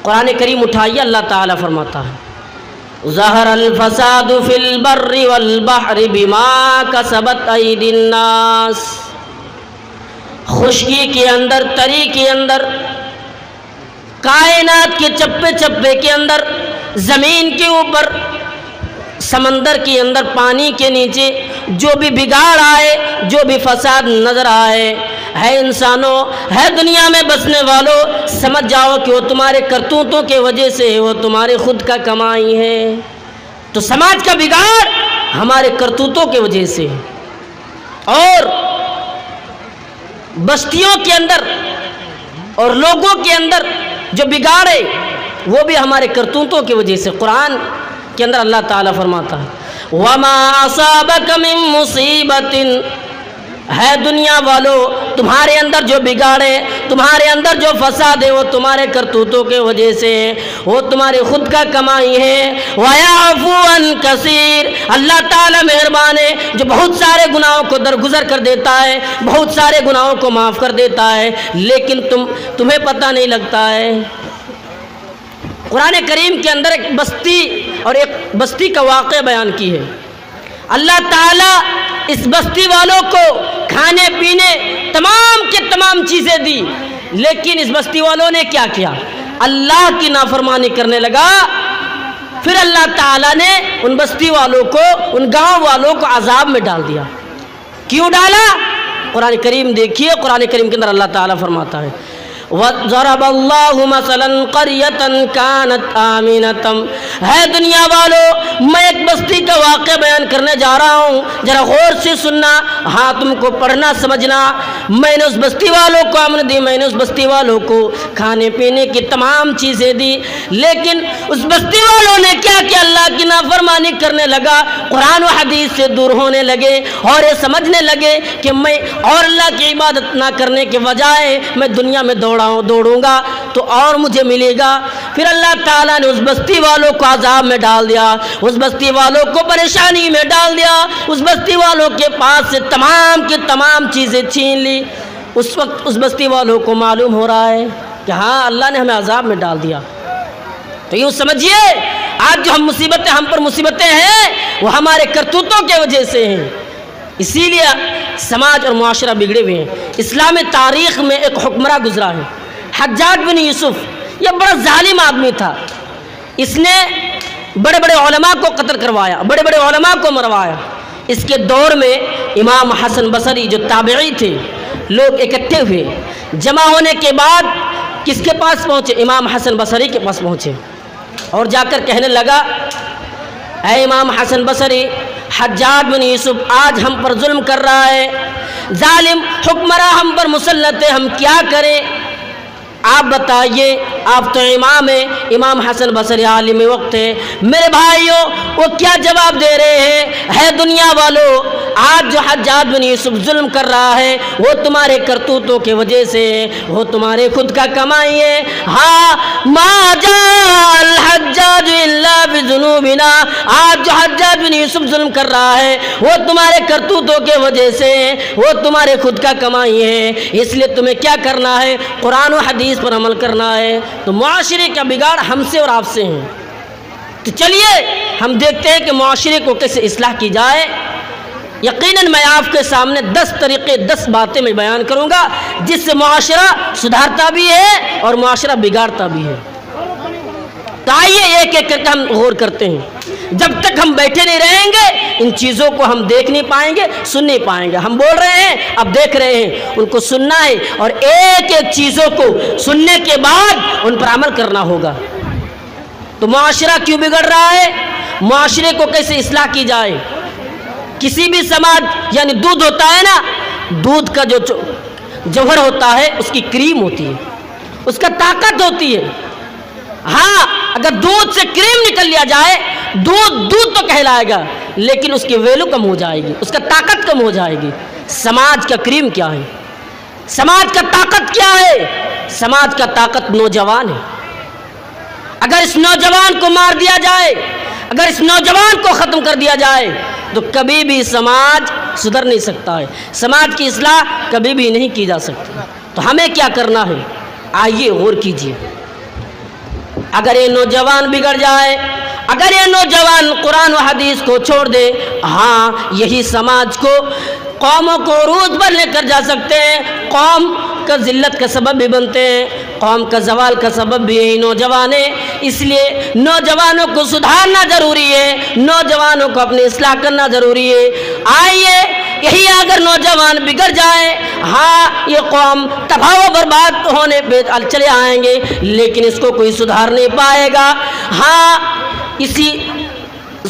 قرآن کریم اٹھائیے، اللہ تعالیٰ فرماتا ہے ظہر الفساد فی البر والبحر بما کسبت ایدی الناس، خشکی کے اندر، تری کے اندر، کائنات کے چپے چپے کے اندر، زمین کے اوپر، سمندر کے اندر، پانی کے نیچے جو بھی بگاڑ آئے، جو بھی فساد نظر آئے، ہے انسانوں، ہے دنیا میں بسنے والوں، سمجھ جاؤ کہ وہ تمہارے کرتوتوں کے وجہ سے، وہ تمہارے خود کا کمائی ہے۔ تو سماج کا بگاڑ ہمارے کرتوتوں کے وجہ سے، اور بستیوں کے اندر اور لوگوں کے اندر جو بگاڑے وہ بھی ہمارے کرتوتوں کی وجہ سے۔ قرآن کے اندر اللہ تعالیٰ فرماتا ہے وَمَا أَصَابَكَ مِن مُّصِيبَةٍ، ہے دنیا والو، تمہارے اندر جو بگاڑے، تمہارے اندر جو فساد ہے، وہ تمہارے کرتوتوں کے وجہ سے، وہ تمہارے خود کا کمائی ہے۔ وَيَعْفُو عَن كَثِيرٍ، اللہ تعالیٰ مہربان ہے جو بہت سارے گناہوں کو درگزر کر دیتا ہے، بہت سارے گناہوں کو معاف کر دیتا ہے، لیکن تمہیں پتہ نہیں لگتا ہے۔ قرآن کریم کے اندر ایک بستی اور ایک بستی کا واقعہ بیان کی ہے۔ اللہ تعالیٰ اس بستی والوں کو کھانے پینے تمام کے تمام چیزیں دی، لیکن اس بستی والوں نے کیا کیا؟ اللہ کی نافرمانی کرنے لگا۔ پھر اللہ تعالیٰ نے ان بستی والوں کو، ان گاؤں والوں کو عذاب میں ڈال دیا۔ کیوں ڈالا؟ قرآن کریم دیکھیے، قرآن کریم کے اندر اللہ تعالیٰ فرماتا ہے وَضَرَبَ اللَّهُ مَثَلًا قَرْيَةً كَانَتْ آمِنَةً، ہے دنیا والو میں ایک بستی کا واقعہ بیان کرنے جا رہا ہوں، ذرا غور سے سننا، ہاں تم کو پڑھنا سمجھنا۔ میں نے اس بستی والوں کو امن دی، میں نے اس بستی والوں کو کھانے پینے کی تمام چیزیں دی، لیکن اس بستی والوں نے کیا کیا؟ اللہ کی نافرمانی کرنے لگا، قرآن و حدیث سے دور ہونے لگے، اور یہ سمجھنے لگے کہ میں اور اللہ کی عبادت نہ کرنے کے بجائے میں دنیا میں دوڑوں گا تو اور مجھے ملے گا۔ پھر اللہ تعالیٰ نے اس بستی والوں کو عذاب میں ڈال دیا، اس بستی والوں کو پریشانی میں ڈال دیا، اس بستی والوں کے پاس سے تمام کی تمام چیزیں چھین لی۔ اس وقت اس بستی والوں کو معلوم ہو رہا ہے کہ ہاں اللہ نے ہمیں عذاب میں ڈال دیا۔ تو یوں سمجھیے آج جو ہم پر مصیبتیں ہیں وہ ہمارے کرتوتوں کی وجہ سے ہیں، اسی لیے سماج اور معاشرہ بگڑے ہوئے ہیں۔ اسلامی تاریخ میں ایک حکمراں گزرا ہے، حجاج بن یوسف، یہ بڑا ظالم آدمی تھا۔ اس نے بڑے بڑے علماء کو قتل کروایا، بڑے بڑے علماء کو مروایا۔ اس کے دور میں امام حسن بصری جو تابعی تھے، لوگ اکٹھے ہوئے، جمع ہونے کے بعد کس کے پاس پہنچے؟ امام حسن بصری کے پاس پہنچے، اور جا کر کہنے لگا اے امام حسن بصری، حجاج بن یوسف آج ہم پر ظلم کر رہا ہے، ظالم حکمراں ہم پر مسلط ہے، ہم کیا کریں؟ آپ بتائیے، آپ تو امام ہیں، امام حسن بصری عالم وقت ہے۔ میرے بھائیوں وہ کیا جواب دے رہے ہیں؟ ہے دنیا والو، آج جو حجاج بن یوسف ظلم کر رہا ہے وہ تمہارے کرتوتوں کی وجہ سے، وہ تمہارے خود کا کمائی ہے۔ ہاں ما جاء الحجاج الا بذنوبنا، آج جو حجاج بن یوسف ظلم کر رہا ہے وہ تمہارے کرتوتوں کی وجہ سے، وہ تمہارے خود کا کمائی ہے۔ اس لیے تمہیں کیا کرنا ہے؟ قرآن و حدیث پر عمل کرنا ہے۔ تو معاشرے کا بگاڑ ہم سے اور آپ سے ہیں، تو چلیے ہم دیکھتے ہیں کہ معاشرے کو کیسے اصلاح کی جائے۔ یقیناً میں آپ کے سامنے 10 طریقے، 10 باتیں میں بیان کروں گا جس سے معاشرہ سدھارتا بھی ہے اور معاشرہ بگاڑتا بھی ہے۔ تو آئیے ایک ایک کر کے ہم غور کرتے ہیں۔ جب تک ہم بیٹھے نہیں رہیں گے ان چیزوں کو ہم دیکھ نہیں پائیں گے، سن نہیں پائیں گے۔ ہم بول رہے ہیں، اب دیکھ رہے ہیں، ان کو سننا ہے، اور ایک ایک چیزوں کو سننے کے بعد ان پر عمل کرنا ہوگا۔ تو معاشرہ کیوں بگڑ رہا ہے؟ معاشرے کو کیسے اصلاح کی جائے؟ کسی بھی سماج، یعنی دودھ ہوتا ہے نا، دودھ کا جو جوہر ہوتا ہے اس کی کریم ہوتی ہے، اس کا طاقت ہوتی ہے۔ ہاں اگر دودھ سے کریم نکل لیا جائے، دودھ تو کہلائے گا، لیکن اس کی ویلو کم ہو جائے گی، اس کا طاقت کم ہو جائے گی۔ سماج کا کریم کیا ہے؟ سماج کا طاقت کیا ہے؟ سماج کا طاقت نوجوان ہے۔ اگر اس نوجوان کو مار دیا جائے، اگر اس نوجوان کو ختم کر دیا جائے تو کبھی بھی سماج سدھر نہیں سکتا ہے، سماج کی اصلاح کبھی بھی نہیں کی جا سکتی۔ تو ہمیں کیا کرنا ہے؟ آئیے غور کیجیے۔ اگر یہ نوجوان بگڑ جائے، اگر یہ نوجوان قرآن و حدیث کو چھوڑ دے، ہاں یہی سماج کو، قوموں کو عروج پر لے کر جا سکتے ہیں، قوم کا ذلت کا سبب بھی بنتے ہیں، قوم کا زوال کا سبب بھی یہی نوجوان ہے۔ اس لیے نوجوانوں کو سدھارنا ضروری ہے، نوجوانوں کو اپنی اصلاح کرنا ضروری ہے۔ آئیے یہی اگر نوجوان بگڑ جائے، ہاں یہ قوم تباہ و برباد ہونے پہ چلے آئیں گے، لیکن اس کو کوئی سدھار نہیں پائے گا۔ ہاں اسی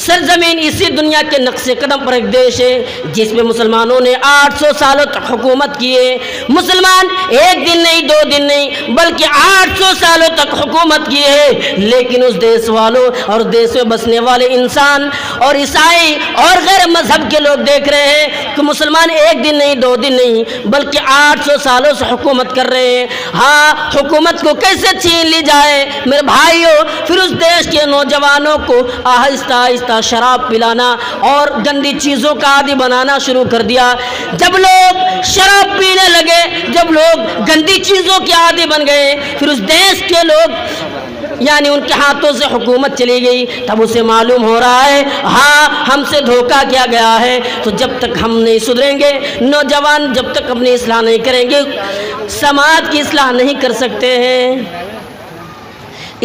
سرزمین، اسی دنیا کے نقش قدم پر ایک دیش ہے جس میں مسلمانوں نے 800 سالوں تک حکومت کی ہے۔ مسلمان ایک دن نہیں، 2 دن نہیں، بلکہ 800 سالوں تک حکومت کی ہے، لیکن اس دیش والوں اور دیش میں بسنے والے انسان اور عیسائی اور غیر مذہب کے لوگ دیکھ رہے ہیں کہ مسلمان ایک دن نہیں، 2 دن نہیں، بلکہ 800 سالوں سے حکومت کر رہے ہیں۔ ہاں حکومت کو کیسے چھین لی جائے میرے بھائیوں، پھر اس دیش کے نوجوانوں کو آہستہ آہستہ شراب پلانا اور گندی چیزوں کا عادی بنانا شروع کر دیا۔ جب لوگ شراب پینے لگے، جب لوگ گندی چیزوں کے عادی بن گئے، پھر اس دیش کے لوگ یعنی ان کے ہاتھوں سے حکومت چلی گئی، تب اسے معلوم ہو رہا ہے ہاں ہم سے دھوکہ کیا گیا ہے۔ تو جب تک ہم نہیں سدھریں گے، نوجوان جب تک اپنی اصلاح نہیں کریں گے، سماج کی اصلاح نہیں کر سکتے ہیں۔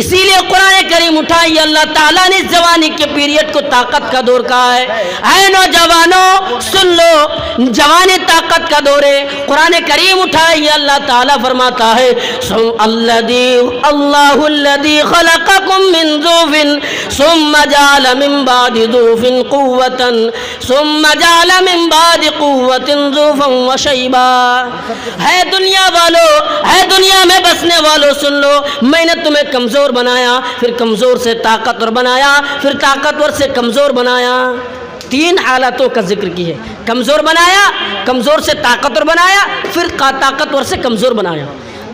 اسی لیے قرآن کریم اٹھائی، اللہ تعالیٰ نے جوانی کے پیریڈ کو طاقت کا دور کہا ہے۔ اے نوجوانوں سن لو، جوانی طاقت کا دور ہے۔ قرآن کریم اٹھائی، اللہ تعالیٰ فرماتا ہے اللہ الذی خلقکم من ضعف ثم جعل من بعد ضعف قوة ثم جعل من بعد قوة ضعفا وشیبا۔ ہے دنیا والو، ہے دنیا میں بسنے والو سن لو، میں نے تمہیں کمزور بنایا، پھر کمزور سے طاقتور بنایا، پھر طاقتور سے کمزور بنایا۔ 3 حالتوں کا ذکر کی ہے، کمزور بنایا، کمزور سے طاقتور بنایا، پھر طاقتور سے کمزور بنایا۔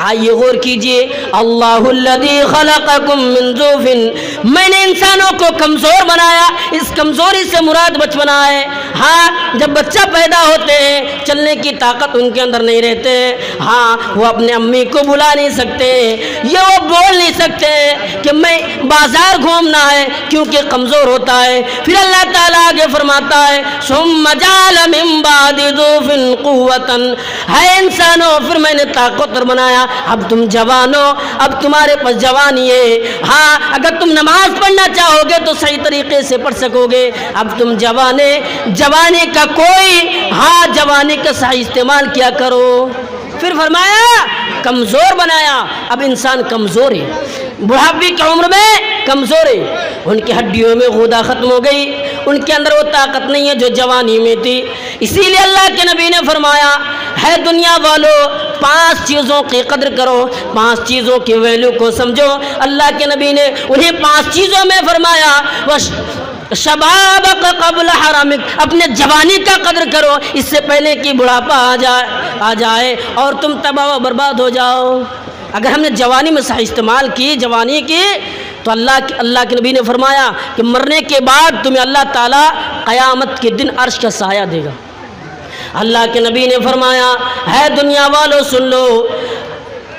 آئیے غور کیجئے، اللہ الذی خلقکم من ضعف، میں نے انسانوں کو کمزور بنایا۔ اس کمزوری سے مراد بچپنا ہے۔ ہاں جب بچہ پیدا ہوتے ہیں، چلنے کی طاقت ان کے اندر نہیں رہتے، ہاں وہ اپنے امی کو بلا نہیں سکتے، یہ وہ بول نہیں سکتے کہ میں بازار گھومنا ہے، کیونکہ کمزور ہوتا ہے۔ پھر اللہ تعالیٰ آگے فرماتا ہے ثم جعل من بعد ضعف قوة، ہے انسانوں پھر میں نے طاقتور بنایا، اب تم جوانو، اب تمہارے پاس جوانی ہے۔ ہاں اگر تم نماز پڑھنا چاہو گے تو صحیح طریقے سے پڑھ سکو گے، اب تم جوانے، جوانی کا کوئی، ہاں جوانی کا صحیح استعمال کیا کرو۔ پھر فرمایا کمزور بنایا، اب انسان کمزور ہے، بڑھاپے کی عمر میں کمزور ہے، ان کی ہڈیوں میں غدہ ختم ہو گئی، ان کے اندر وہ طاقت نہیں ہے جو جوانی میں تھی۔ اسی لیے اللہ کے نبی نے فرمایا ہے دنیا والو 5 چیزوں کی قدر کرو، 5 چیزوں کی ویلیو کو سمجھو۔ اللہ کے نبی نے انہیں 5 چیزوں میں فرمایا شبابک قبل حرمک، اپنے جوانی کا قدر کرو اس سے پہلے کہ بڑھاپا آ جائے اور تم تباہ و برباد ہو جاؤ۔ اگر ہم نے جوانی میں صحیح استعمال کی، جوانی کی، تو اللہ کے نبی نے فرمایا کہ مرنے کے بعد تمہیں اللہ تعالیٰ قیامت کے دن عرش کا سایہ دے گا۔ اللہ کے نبی نے فرمایا ہے دنیا والو سن لو،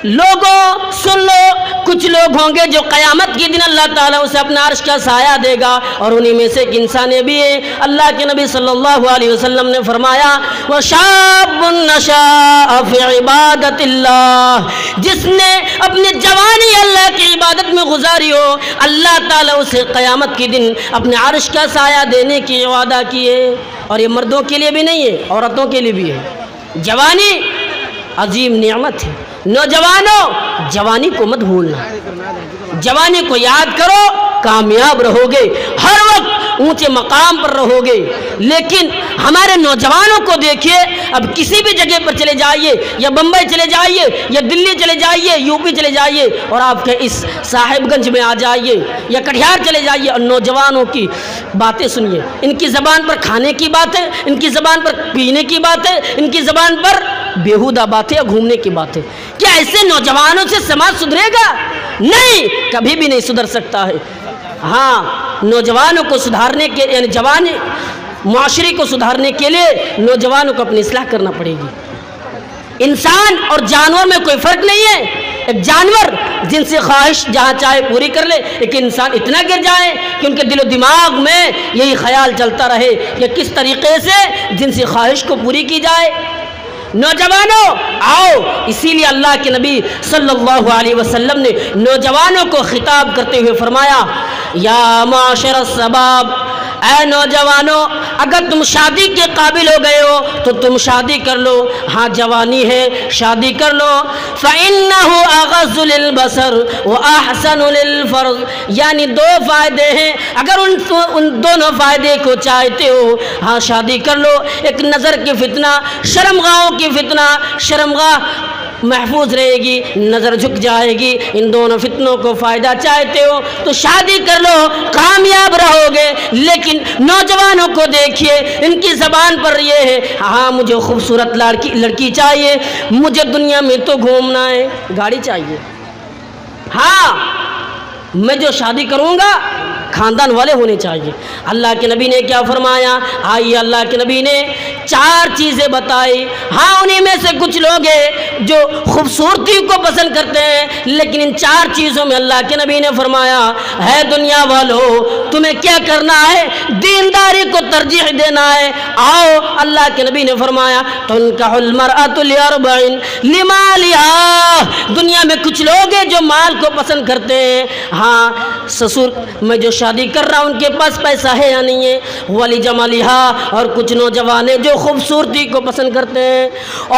لوگوں سن لو، کچھ لوگ ہوں گے جو قیامت کے دن اللہ تعالیٰ اسے اپنا عرش کا سایہ دے گا، اور انہی میں سے ایک انسان بھی ہے۔ اللہ کے نبی صلی اللہ علیہ وسلم نے فرمایا وَشَابٌ نَشَاءَ فِي عِبَادَةِ اللَّهِ، جس نے اپنی جوانی اللہ کی عبادت میں گزاری ہو، اللہ تعالیٰ اسے قیامت کے دن اپنے عرش کا سایہ دینے کی وعدہ کیے۔ اور یہ مردوں کے لیے بھی نہیں ہے، عورتوں کے لیے بھی ہے۔ جوانی عظیم نعمت ہے۔ نوجوانوں جوانی کو مت بھولنا، جوانی کو یاد کرو، کامیاب رہو گے، ہر وقت اونچے مقام پر رہو گے۔ لیکن ہمارے نوجوانوں کو دیکھیے، اب کسی بھی جگہ پر چلے جائیے، یا بمبئی چلے جائیے، یا دلی چلے جائیے، یو پی چلے جائیے، اور آپ کے اس صاحب گنج میں آ جائیے یا کٹیہار چلے جائیے، اور نوجوانوں کی باتیں سنیے، ان کی زبان پر کھانے کی باتیں، ان کی زبان پر پینے کی باتیں، ان کی زبان پر بیہودہ باتیں یا گھومنے کی باتیں۔ کیا ایسے نوجوانوں سے سماج سدھرے گا؟ نہیں، کبھی بھی نہیں سدھر سکتا ہے۔ ہاں نوجوانوں کو سدھارنے کے، یعنی جوانی معاشرے کو سدھارنے کے لیے نوجوانوں کو اپنی اصلاح کرنا پڑے گی۔ انسان اور جانور میں کوئی فرق نہیں ہے۔ ایک جانور جن سے خواہش جہاں چاہے پوری کر لے، ایک انسان اتنا گر جائے کہ ان کے دل و دماغ میں یہی خیال چلتا رہے کہ کس طریقے سے جن سے خواہش کو پوری کی جائے۔ نوجوانوں آؤ، اسی لیے اللہ کے نبی صلی اللہ علیہ وسلم نے نوجوانوں کو خطاب کرتے ہوئے فرمایا، یا معاشر الشباب، اے نوجوانوں، اگر تم شادی کے قابل ہو گئے ہو تو تم شادی کر لو، ہاں جوانی ہے شادی کر لو، فَإِنَّهُ أَغَضُّ لِلْبَصَرِ وَأَحْسَنُ لِلْفَرْجِ، یعنی دو فائدے ہیں، اگر ان دونوں فائدے کو چاہتے ہو ہاں شادی کر لو۔ ایک نظر کی فتنہ، شرمگاہوں کی فتنہ، شرمگاہ محفوظ رہے گی، نظر جھک جائے گی، ان دونوں فتنوں کو فائدہ چاہتے ہو تو شادی کر لو، کامیاب رہو گے۔ لیکن نوجوانوں کو دیکھیے، ان کی زبان پر یہ ہے، ہاں مجھے خوبصورت لڑکی چاہیے، مجھے دنیا میں تو گھومنا ہے، گاڑی چاہیے، ہاں میں جو شادی کروں گا خاندان والے ہونے چاہیے۔ اللہ کے نبی نے کیا فرمایا؟ آئیے اللہ کے نبی نے 4 چیزیں بتائی، ہاں انہیں میں سے کچھ لوگ ہیں جو خوبصورتی کو پسند کرتے ہیں، لیکن ان 4 چیزوں میں اللہ کے نبی نے فرمایا، ہے دنیا والو تمہیں کیا کرنا ہے؟ دینداری کو ترجیح دینا ہے۔ آؤ، اللہ کے نبی نے فرمایا، تنکح المرأة لأربع لمالها، دنیا میں کچھ لوگ ہیں جو مال کو پسند کرتے ہیں، ہاں سسر میں جو شادی کر رہا ہوں ان کے پاس پیسہ ہے یا نہیں ہے، ولی جمالہا، اور کچھ نوجوان ہیں جو خوبصورتی کو پسند کرتے ہیں،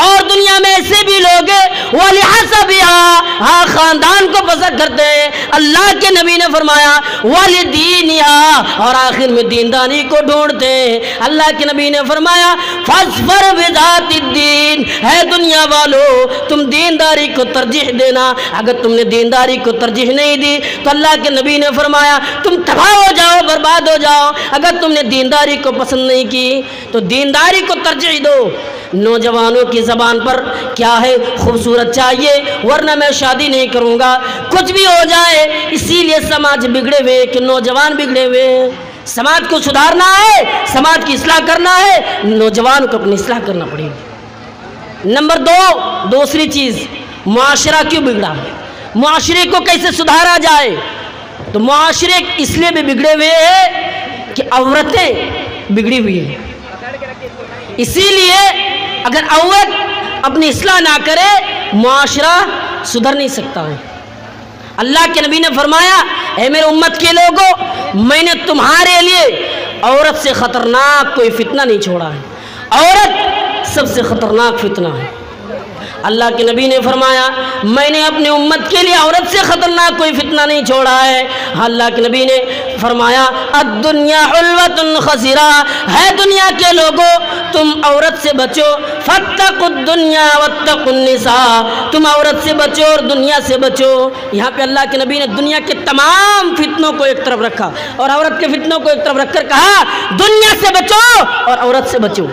اور دنیا میں ایسے بھی لوگ ہیں ولی حسبہا، ہاں خاندان کو پسند کرتے ہیں۔ اللہ کے نبی نے فرمایا ولی دینہا، اور آخر میں دینداری کو ڈھونڈتے ہیں۔ اللہ کے نبی نے فرمایا فاظفر بذات الدین، ہے دنیا والو تم دینداری کو ترجیح دینا، اگر تم نے دینداری کو ترجیح نہیں دی تو اللہ کے نبی نے فرمایا تم تباہ ہو جاؤ، برباد ہو جاؤ۔ اگر تم نے دینداری کو پسند نہیں کی تو دینداری کو ترجیح دو۔ نوجوانوں کی زبان پر کیا ہے؟ خوبصورت چاہیے ورنہ میں شادی نہیں کروں گا، کچھ بھی ہو جائے۔ اسی لیے سماج بگڑے ہوئے کہ نوجوان بگڑے ہوئے ہیں۔ سماج کو سدھارنا ہے، سماج کی اصلاح کرنا ہے، نوجوان کو اپنی اصلاح کرنا پڑے گی۔ نمبر 2، دوسری چیز، معاشرہ کیوں بگڑا ہے، معاشرے کو کیسے سدھارا جائے؟ تو معاشرے اس لیے بھی بگڑے ہوئے ہیں کہ عورتیں بگڑی ہوئی ہیں۔ اسی لیے اگر عورت اپنی اصلاح نہ کرے معاشرہ سدھر نہیں سکتا ہے۔ اللہ کے نبی نے فرمایا، اے میرے امت کے لوگوں، میں نے تمہارے لیے عورت سے خطرناک کوئی فتنہ نہیں چھوڑا ہے، عورت سب سے خطرناک فتنہ ہے۔ اللہ کے نبی نے فرمایا میں نے اپنے امت کے لیے عورت سے خطرناک کوئی فتنہ نہیں چھوڑا ہے۔ اللہ کے نبی نے فرمایا الدنیا حلوۃ خضرا، ہے دنیا کے لوگوں تم عورت سے بچو، فاتقوا الدنیا واتقوا النساء، تم عورت سے بچو اور دنیا سے بچو۔ یہاں پہ اللہ کے نبی نے دنیا کے تمام فتنوں کو ایک طرف رکھا اور عورت کے فتنوں کو ایک طرف رکھ کر کہا دنیا سے بچو اور عورت سے بچو۔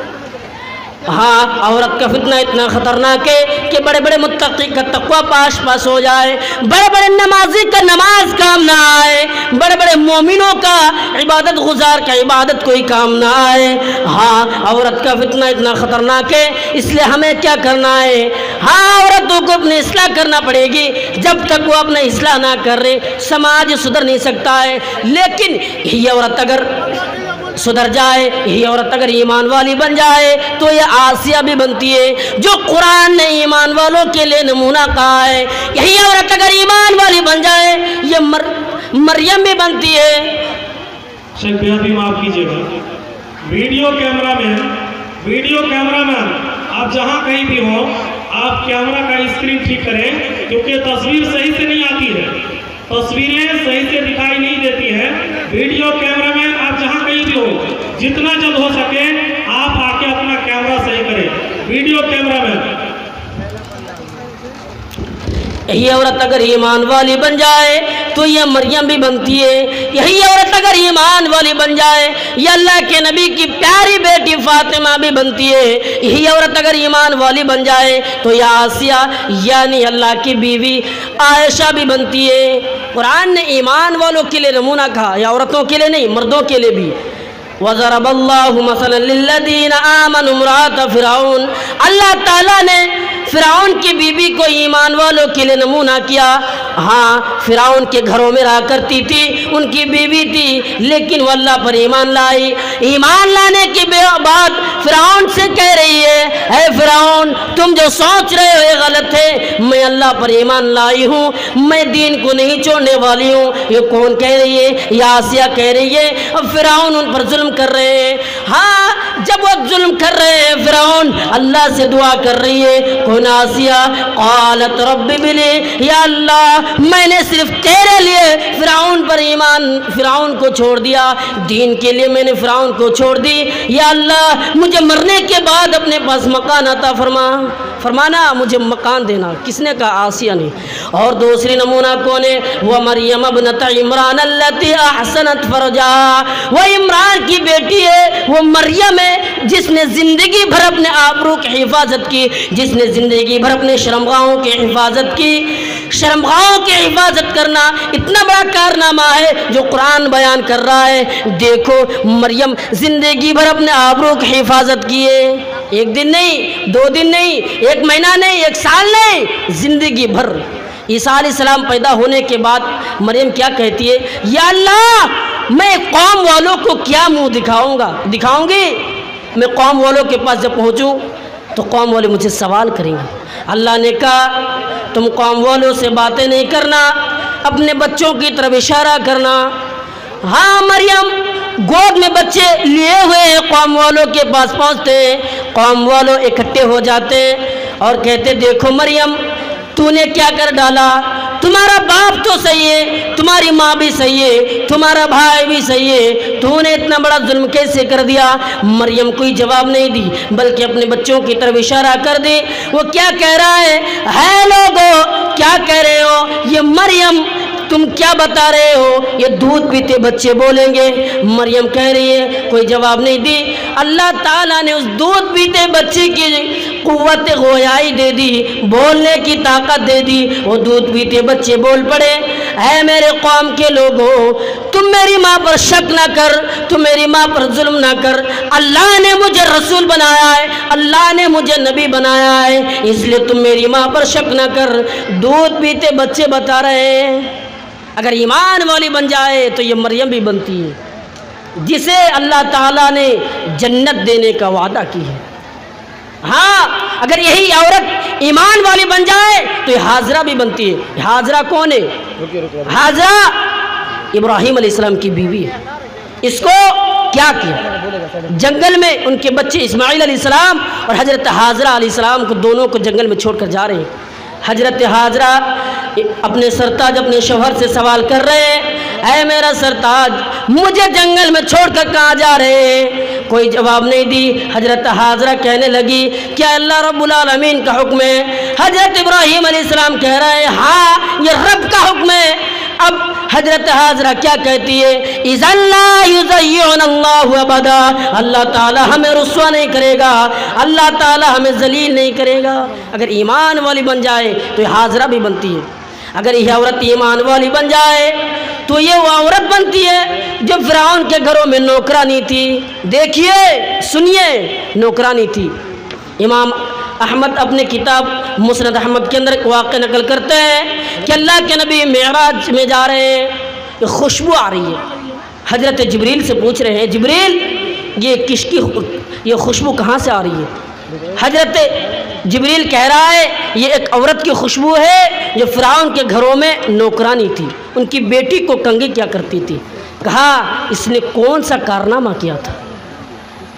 ہاں عورت کا فتنہ اتنا خطرناک ہے کہ بڑے بڑے متقی کا تقوی پاس ہو جائے، بڑے بڑے نمازی کا نماز کام نہ آئے، بڑے بڑے مومنوں کا عبادت گزار کا عبادت کوئی کام نہ آئے۔ ہاں عورت کا فتنہ اتنا خطرناک ہے، اس لیے ہمیں کیا کرنا ہے؟ ہاں عورتوں کو اپنی اصلاح کرنا پڑے گی، جب تک وہ اپنا اصلاح نہ کر رہے سماج سدھر نہیں سکتا ہے۔ لیکن یہ عورت اگر سدھر جائے، یہ عورت اگر ایمان والی بن جائے تو یہ آسیہ بھی بنتی ہے جو قرآن نے ایمان والوں کے لیے نمونہ کہا ہے۔ یہی عورت اگر ایمان والی بن جائے یہ مریم بھی بنتی ہے۔ شیخ بھی معاف کیجیے گا، ویڈیو کیمرہ مین آپ جہاں کہیں بھی ہو آپ کیمرہ کا اسکرین ٹھیک کریں، کیونکہ تصویر صحیح سے نہیں آتی ہے، تصویریں صحیح سے دکھائی نہیں دیتی ہے۔ ویڈیو کیمرہ مین آپ جہاں کہیں بھی ہو جتنا جلد ہو سکے آپ آ کے اپنا کیمرہ صحیح کریں۔ ویڈیو کیمرہ مین، یہی عورت اگر ایمان والی بن جائے تو یہ مریم بھی بنتی ہے۔ یہی عورت اگر ایمان والی بن جائے یہ اللہ کے نبی کی پیاری بیٹی فاطمہ بھی بنتی ہے۔ یہی عورت اگر ایمان والی بن جائے تو یہ آسیہ یعنی اللہ کی بیوی عائشہ بھی بنتی ہے۔ قرآن نے ایمان والوں کے لیے نمونہ کہا، یا عورتوں کے لیے نہیں مردوں کے لیے بھی۔ وَضَرَبَ اللَّهُ مَثَلًا لِلَّذِينَ آمَنُوا امْرَأَتَ فِرْعَوْنَ، اللہ تعالیٰ نے فرعون کی بیوی کو ایمان والوں کے لیے نمونہ کیا. ہاں فرعون کے گھروں میں رہا کرتی تھی, ان کی بیوی تھی, لیکن وہ اللہ پر ایمان لائی. ایمان لانے کے بعد فرعون سے کہہ رہی ہے, اے فرعون تم جو سوچ رہے ہو یہ غلط ہے, میں اللہ پر ایمان لائی ہوں, میں دین کو نہیں چھوڑنے والی ہوں. یہ کون کہہ رہی ہے؟ یہ آسیہ کہہ رہی ہے. اب فرعون ان پر ظلم کر رہے ہیں. ہاں جب وہ ظلم کر رہے ہیں فرعون اللہ سے دعا کر رہی ہے. کون آسیہ؟ قالت رب بلی, یا اللہ میں نے صرف تیرے لیے فرعون کو چھوڑ دیا, دین کے لیے میں نے فرعون کو چھوڑ دی. یا اللہ مجھے مرنے کے بعد اپنے پاس مکان عطا فرمانا, مجھے مکان دینا. کس نے کہا؟ آسیہ نے. اور دوسری نمونہ کون ہے؟ وہ مریم ابنت عمران التی احسنت فرجہا, وہ عمران کی بیٹی ہے, وہ مریم ہے جس نے زندگی بھر اپنے آبرو کی حفاظت کی, جس نے زندگی بھر اپنے شرمگاہوں کی حفاظت کی. شرمگاہوں کی حفاظت کرنا اتنا بڑا کارنامہ ہے جو قرآن بیان کر رہا ہے. دیکھو مریم زندگی بھر اپنے آبرو کی حفاظت کیے, ایک دن نہیں, 2 دن نہیں, 1 مہینہ نہیں, 1 سال نہیں, زندگی بھر. عیسیٰ علیہ السلام پیدا ہونے کے بعد مریم کیا کہتی ہے؟ یا اللہ میں قوم والوں کو کیا منہ دکھاؤں گی. میں قوم والوں کے پاس جب پہنچوں تو قوم والے مجھے سوال کریں گے. اللہ نے کہا تم قوم والوں سے باتیں نہیں کرنا, اپنے بچوں کی طرف اشارہ کرنا. ہاں مریم گود میں بچے لیے ہوئے ہیں, قوم والوں کے پاس پہنچتے ہیں, قوم والوں اکٹھے ہو جاتے اور کہتے دیکھو مریم تو نے کیا کر ڈالا, تمہارا باپ تو صحیح ہے, تمہاری ماں بھی صحیح ہے, تمہارا بھائی بھی صحیح ہے, تو نے اتنا بڑا ظلم کیسے کر دیا. مریم کوئی جواب نہیں دی بلکہ اپنے بچوں کی طرف اشارہ کر دی. وہ کیا کہہ رہا ہے لوگو کیا کہہ رہے ہو, یہ مریم تم کیا بتا رہے ہو, یہ دودھ پیتے بچے بولیں گے. مریم کہہ رہی ہے, کوئی جواب نہیں دی. اللہ تعالیٰ نے اس دودھ پیتے بچے کی قوت گویائی دے دی, بولنے کی طاقت دے دی. وہ دودھ پیتے بچے بول پڑے, اے میرے قوم کے لوگوں تم میری ماں پر شک نہ کر, تم میری ماں پر ظلم نہ کر. اللہ نے مجھے رسول بنایا ہے, اللہ نے مجھے نبی بنایا ہے, اس لیے تم میری ماں پر شک نہ کر. دودھ پیتے بچے بتا رہے ہیں اگر ایمان والی بن جائے تو یہ مریم بھی بنتی ہے جسے اللہ تعالیٰ نے جنت دینے کا وعدہ کی ہے. ہاں اگر یہی عورت ایمان والی بن جائے تو یہ حاضرہ بھی بنتی ہے. حاضرہ کون ہے؟ حاضرہ ابراہیم علیہ السلام کی بیوی ہے. اس کو کیا کیا؟ جنگل میں ان کے بچے اسماعیل علیہ السلام اور حضرت حاضرہ علیہ السلام کو دونوں کو جنگل میں چھوڑ کر جا رہے ہیں. حضرت حاضرہ اپنے سرتاج اپنے شوہر سے سوال کر رہے ہیں, اے میرا سرتاج مجھے جنگل میں چھوڑ کر کہاں جا رہے ہیں؟ کوئی جواب نہیں دی. حضرت حاضرہ کہنے لگی کیا اللہ رب العالمین کا حکم ہے؟ حضرت ابراہیم علیہ السلام کہہ رہے ہیں ہاں یہ رب کا حکم ہے. اب حضرت حاضرہ کیا کہتی ہے؟ اذا لا یضیعنا اللہ ابدا, اللہ تعالی ہمیں رسوا نہیں کرے گا, اللہ تعالی ہمیں ذلیل نہیں کرے گا. اگر ایمان والی بن جائے تو یہ حاضرہ بھی بنتی ہے. اگر یہ عورت ایمان والی بن جائے تو یہ وہ عورت بنتی ہے جو فرعون کے گھروں میں نوکرانی تھی. دیکھیے سنیے نوکرانی تھی. امام احمد اپنے کتاب مسند احمد کے اندر ایک واقعہ نقل کرتے ہیں کہ اللہ کے نبی معراج میں جا رہے ہیں, یہ خوشبو آ رہی ہے. حضرت جبریل سے پوچھ رہے ہیں جبریل یہ خوشبو کہاں سے آ رہی ہے؟ حضرت جبریل کہہ رہا ہے یہ ایک عورت کی خوشبو ہے جو فرعون کے گھروں میں نوکرانی تھی, ان کی بیٹی کو کنگھی کیا کرتی تھی. کہا اس نے کون سا کارنامہ کیا تھا؟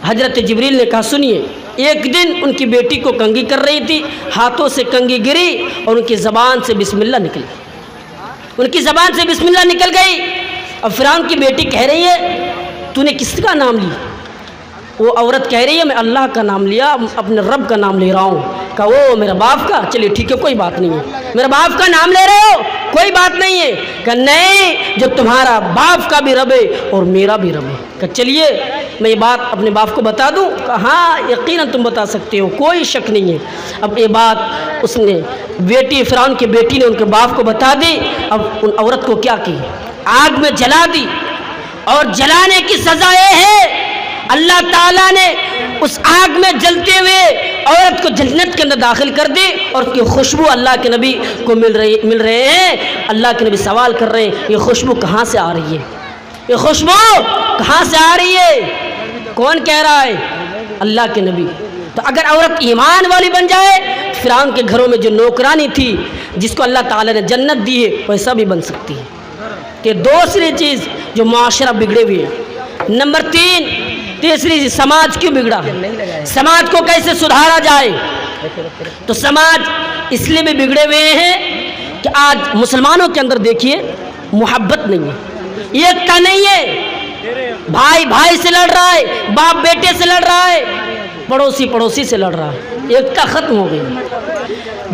حضرت جبریل نے کہا سنیے, ایک دن ان کی بیٹی کو کنگھی کر رہی تھی, ہاتھوں سے کنگھی گری اور ان کی زبان سے بسم اللہ نکل گئی, ان کی زبان سے بسم اللہ نکل گئی. اب فرعون کی بیٹی کہہ رہی ہے تو نے کس کا نام لیا؟ وہ عورت کہہ رہی ہے میں اللہ کا نام لیا, اپنے رب کا نام لے رہا ہوں. کہا وہ میرا باپ کا؟ چلیے ٹھیک ہے کوئی بات نہیں ہے, میرے باپ کا نام لے رہے ہو کوئی بات نہیں ہے. کہا نہیں, جو تمہارا باپ کا بھی رب ہے اور میرا بھی رب ہے. کہا چلیے میں یہ بات اپنے باپ کو بتا دوں؟ کہا ہاں یقیناً تم بتا سکتے ہو, کوئی شک نہیں ہے. اب یہ بات اس نے بیٹی فرعون کی بیٹی نے ان کے باپ کو بتا دی. اب ان عورت کو کیا کی؟ آگ میں جلا دی, اور جلانے کی سزا یہ ہے اللہ تعالیٰ نے اس آگ میں جلتے ہوئے عورت کو جنت کے اندر داخل کر دی اور اس کی خوشبو اللہ کے نبی کو مل رہے ہیں. اللہ کے نبی سوال کر رہے ہیں یہ خوشبو کہاں سے آ رہی ہے؟ یہ خوشبو کہاں سے آ رہی ہے؟ کون کہہ رہا ہے؟ اللہ کے نبی. تو اگر عورت ایمان والی بن جائے فرعون کے گھروں میں جو نوکرانی تھی جس کو اللہ تعالیٰ نے جنت دی ہے ویسا بھی بن سکتی ہے. کہ دوسری چیز جو معاشرہ بگڑے ہوئے ہیں. نمبر 3 تیسری چیز سماج کیوں بگڑا؟ سماج کو کیسے سدھارا جائے؟ تو سماج اس لیے بھی بگڑے ہوئے ہیں کہ آج مسلمانوں کے اندر دیکھیے محبت نہیں ہے، ایکتا نہیں ہے. بھائی بھائی سے لڑ رہا ہے، باپ بیٹے سے لڑ رہا ہے، پڑوسی پڑوسی سے لڑ رہا ہے. ایکتا ختم ہو گئی.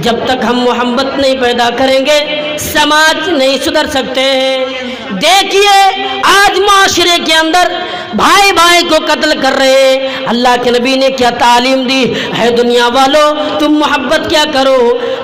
جب تک ہم محبت نہیں پیدا کریں گے سماج نہیں سدھر سکتے ہیں. دیکھیے آج معاشرے کے اندر بھائی بھائی کو قتل کر رہے ہیں. اللہ کے نبی نے کیا تعلیم دی ہے دنیا والوں تم محبت کیا کرو.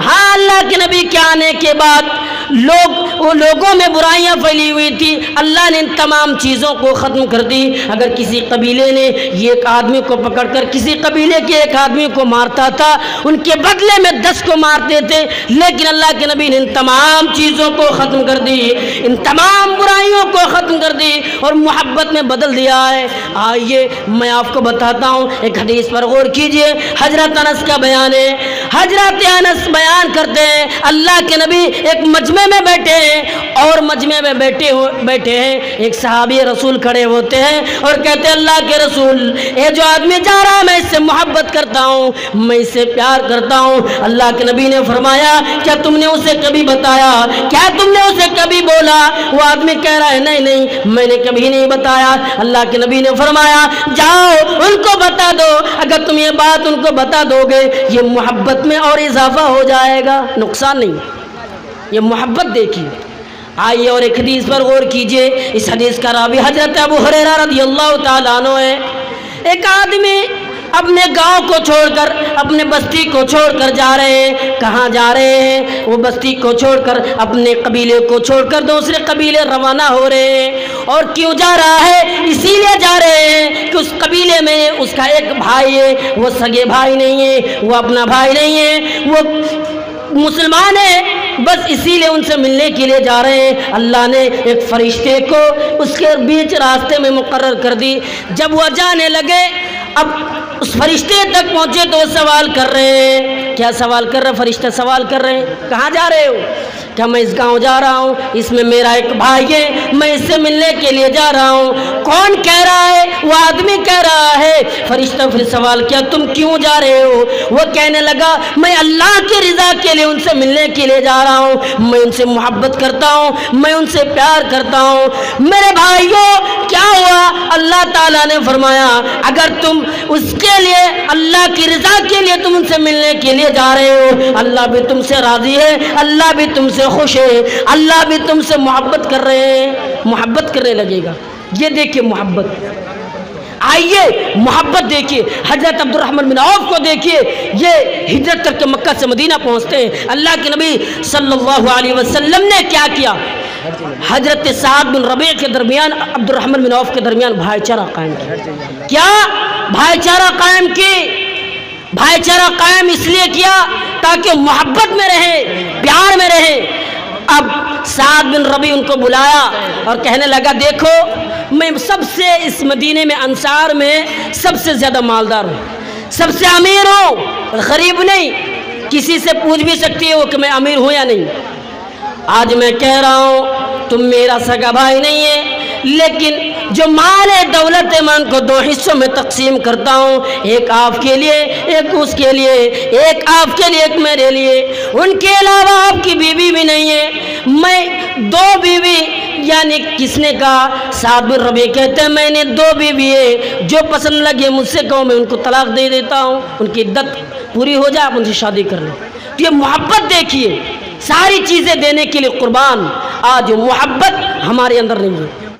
ہاں اللہ کے نبی کے آنے کے بعد لوگوں میں برائیاں پھیلی ہوئی تھی، اللہ نے ان تمام چیزوں کو ختم کر دی. اگر کسی قبیلے نے ایک آدمی کو پکڑ کر کسی قبیلے کے ایک آدمی کو مارتا تھا ان کے بدلے میں 10 کو مارتے تھے، لیکن اللہ کے نبی نے ان تمام چیزوں کو ختم کر دی، ان تمام برائیوں کو ختم کر دی اور محبت میں بدل دیا ہے. آئیے میں آپ کو بتاتا ہوں ایک حدیث پر غور کیجئے. حضرت انس کا بیان ہے. حضرت انس بیان کرتے ہیں اللہ کے نبی ایک مجمع میں بیٹھے ہیں اور مجمع میں بیٹھے ہیں ایک صحابی رسول کھڑے ہوتے ہیں اور کہتے ہیں اللہ کے رسول یہ جو آدمی جا رہا ہے میں اس سے محبت کرتا ہوں، میں اس سے پیار کرتا ہوں. اللہ کے نبی نے فرمایا کیا تم نے اسے کبھی بتایا؟ کیا تم نے اسے کبھی بولا؟ وہ آدمی کہہ رہا ہے نہیں نہیں میں نے کبھی نہیں بتایا. اللہ کے نبی نے فرمایا جاؤ ان کو بتا دو، اگر تم یہ بات ان کو بتا دو گے یہ محبت میں اور اضافہ ہو جائے گا، نقصان نہیں. یہ محبت دیکھیے. آئیے اور ایک حدیث پر غور کیجئے. اس حدیث کا راوی حضرت ابو ہریرہ رضی اللہ تعالیٰ عنہ ہے. ایک آدمی اپنے گاؤں کو چھوڑ کر اپنے بستی کو چھوڑ کر جا رہے ہیں. کہاں جا رہے ہیں؟ وہ بستی کو چھوڑ کر اپنے قبیلے کو چھوڑ کر دوسرے قبیلے روانہ ہو رہے ہیں. اور کیوں جا رہا ہے؟ اسی لیے جا رہے ہیں کہ اس قبیلے میں اس کا ایک بھائی ہے، وہ سگے بھائی نہیں ہے، وہ اپنا بھائی نہیں ہے، وہ مسلمان ہے، بس اسی لیے ان سے ملنے کے لیے جا رہے ہیں. اللہ نے ایک فرشتے کو اس کے بیچ راستے میں مقرر کر دی. جب وہ جانے لگے اب اس فرشتے تک پہنچے تو وہ سوال کر رہے ہیں. کیا سوال کر رہے؟ فرشتے سوال کر رہے ہیں کہاں جا رہے ہو؟ کہ میں اس گاؤں جا رہا ہوں، اس میں میرا ایک بھائی ہے، میں اس سے ملنے کے لیے جا رہا ہوں. کون کہہ رہا ہے؟ وہ آدمی کہہ رہا ہے. فرشتہ پھر سوال کیا تم کیوں جا رہے ہو؟ وہ کہنے لگا میں اللہ کی رضا کے لیے ان سے ملنے کے لیے جا رہا ہوں، میں ان سے محبت کرتا ہوں، میں ان سے پیار کرتا ہوں. میرے بھائیوں کیا ہوا؟ اللہ تعالیٰ نے فرمایا اگر تم اس کے لیے اللہ کی رضا کے لیے تم ان سے ملنے کے لیے جا رہے ہو اللہ بھی تم سے راضی ہے، اللہ بھی تم سے خوش ہے، اللہ بھی تم سے محبت کر رہے ہیں، محبت کرنے لگے گا. یہ دیکھیے محبت. آئیے محبت دیکھیے. حضرت عبد الرحمن بن عوف کو دیکھیے، یہ ہجرت کر کے مکہ سے مدینہ پہنچتے ہیں. اللہ کے نبی صلی اللہ علیہ وسلم نے کیا کیا؟ حضرت سعد بن ربیع کے درمیان عبد الرحمن بن عوف کے درمیان بھائی چارہ قائم کیا. کیا بھائی چارہ قائم کی؟ بھائی چارہ قائم اس لیے کیا تاکہ محبت میں رہے، پیار میں رہے. اب سعد بن ربیع ان کو بلایا اور کہنے لگا دیکھو میں سب سے اس مدینے میں انصار میں سب سے زیادہ مالدار ہوں، سب سے امیر ہوں، غریب نہیں. کسی سے پوچھ بھی سکتی ہے وہ کہ میں امیر ہوں یا نہیں. آج میں کہہ رہا ہوں تم میرا سگا بھائی نہیں ہے لیکن جو مال دولت ہے میں ان کو 2 حصوں میں تقسیم کرتا ہوں، ایک آپ کے لیے ایک اس کے لیے، ایک آپ کے لیے ایک میرے لیے. ان کے علاوہ آپ کی بیوی بھی نہیں ہے، میں 2 بیوی یعنی کس نے کہا؟ سعد بن ربیع کہتے ہیں میں نے 2 بیوی ہے، جو پسند لگے مجھ سے کہو میں ان کو طلاق دے دیتا ہوں، ان کی عدت پوری ہو جائے آپ ان سے شادی کر لیں. تو یہ محبت دیکھیے، ساری چیزیں دینے کے لیے قربان. آج محبت ہمارے اندر نہیں ہے.